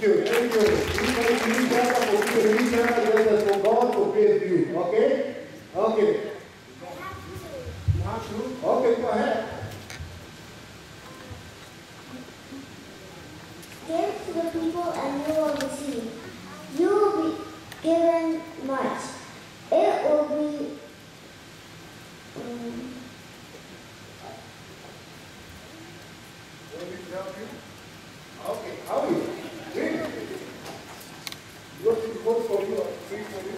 you. Thank you. You can each other, forgive each other, just for God forgive you. Okay? Okay. Okay, go ahead. Give to the people and you will receive. You will be given much. It will be Okay, how are you? Really? You want to vote for you or sing for you?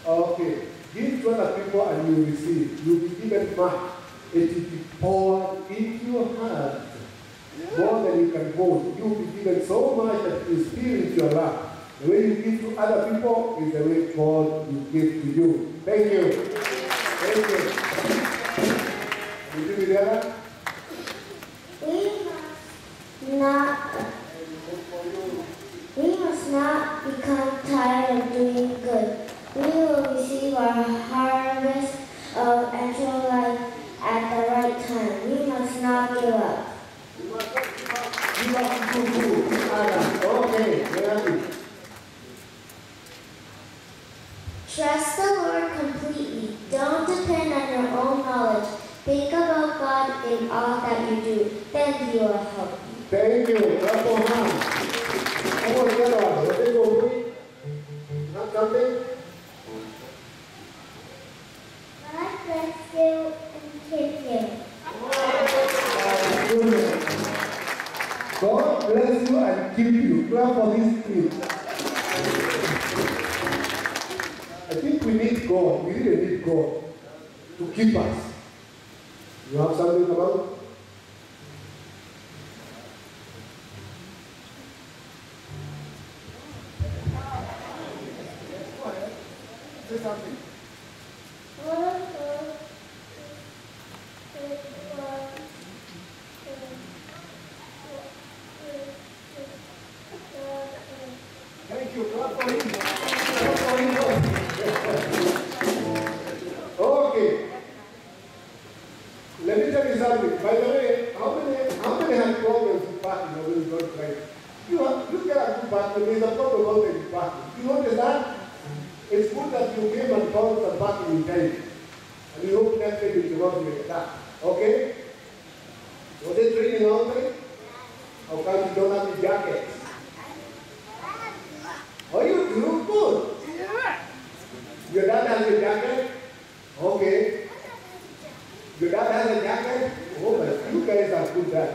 Okay. Give to other people and you will receive. You will be given much. It will be poured into your heart. More than you can hold. You will be given so much that you feel into your life. The way you give to other people is the way God will give to you. Thank you. Thank you. Will you do together? We must not become tired of doing good. We will receive our harvest of eternal life at the right time. We must not give up. You must not give up. Okay, very Trust the Lord completely. Don't depend on your own knowledge. Think about God in all that you do. Then He will help you. Thank you. Clap for hands. Come on, get on. Let me go quick. Not something? God bless you and keep you. God bless you and keep you. Clap for this tree. I think we need God. We really need God to keep us. You have something about? Say something. Thank you. Clap for him. Clap for him. Okay. Let me tell you something. By the way, how many have problems with parking when you don't drive? You get a good parking, there's a problem about the parking. You understand? It's good that you came and found some parking in time. And you hope next day you will not make that. Okay? Was it raining all day? How come you don't have the jacket? Oh, you do good. Your dad has a jacket? Okay. Your dad has a jacket? Oh, but you guys are good dad.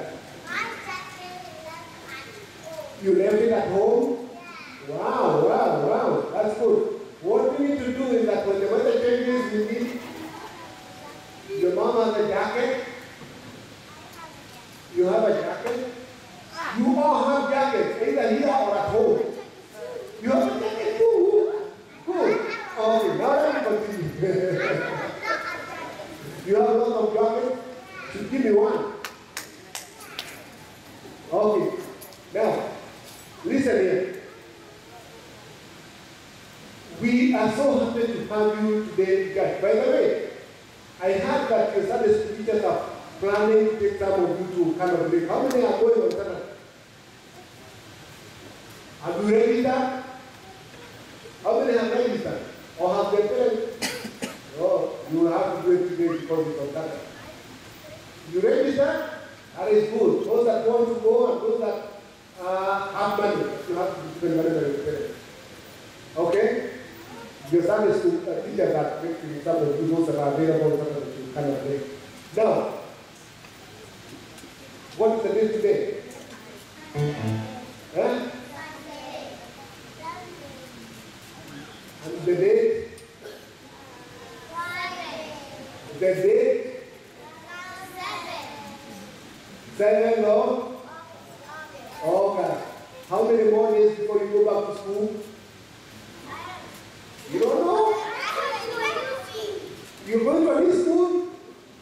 You left it at home? Wow. That's good. What we need to do is that when the weather changes, you need your mom has a jacket. You have a jacket. You all have jackets, either here or at home. You have a jacket too. Good. Okay, now let me continue. You have a lot of jackets? So give me one. Okay. Now, listen here. We are so happy to have you today, guys. By the way, I heard that your Sunday school teachers are planning to take some of you to kind of break. How many are going on Sunday? Have you registered? How many have registered? Or have their parents? Oh, you will have to do it today because it's on Sunday. You register? That is good. Those that want to go and those that have money, you have to spend money on your parents. Okay? Your Sunday school teachers are making some of you those that are available to kind of break. Now, what is the day today? Huh? And the date? The date? 7 of? Okay. How many more days before you go back to school? You don't know? You're going to a new school?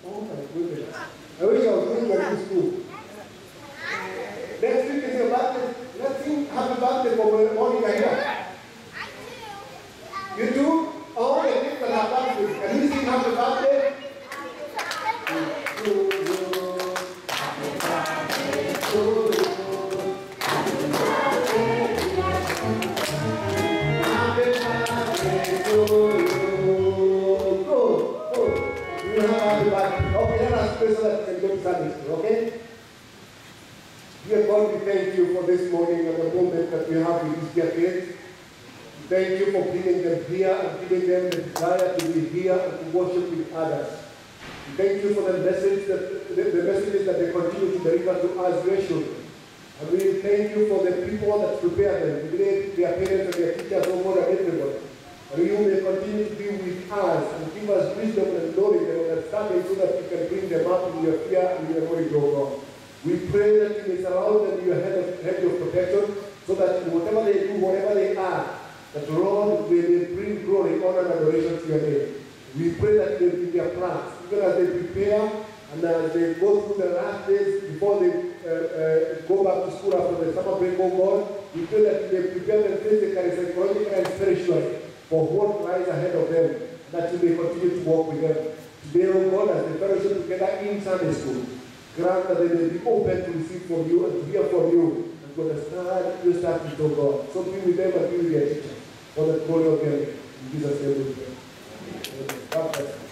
Oh my goodness. I wish I was going to a new school. Next week is your birthday. Let's sing happy birthday for Monica here. You do? Oh, the kids that have birthday. Can you sing happy birthday? Sunday school, okay? Dear God, we thank you for this morning and the moment that we have with these dear kids. Thank you for bringing them here and giving them the desire to be here and to worship with others. Thank you for the messages that they continue to deliver to us, your children. And we thank you for the people that prepare them, their parents and their teachers, oh God, and everybody. And you may continue to be with us and give us wisdom and knowledge and understanding so that we can bring them up in your fear and your knowledge, oh God. We pray that you may surround them with your hedge of protection so that whatever they do, whatever they are, that Lord will bring glory, honor, and adoration to your name. We pray that they will be their plans, even as they prepare and as they go through the last days before they go back to school after the summer break, oh God. We pray that they prepare them physically, psychologically, and spiritually for what lies ahead of them, that you may continue to walk with them. Today, oh God, as they fellowship together in Sunday school, grant that they may be open to receive from you and to hear from you and to understand your statutes, oh God. So be with them and be with their teachers for the glory of your name. In Jesus' name we pray. God bless you.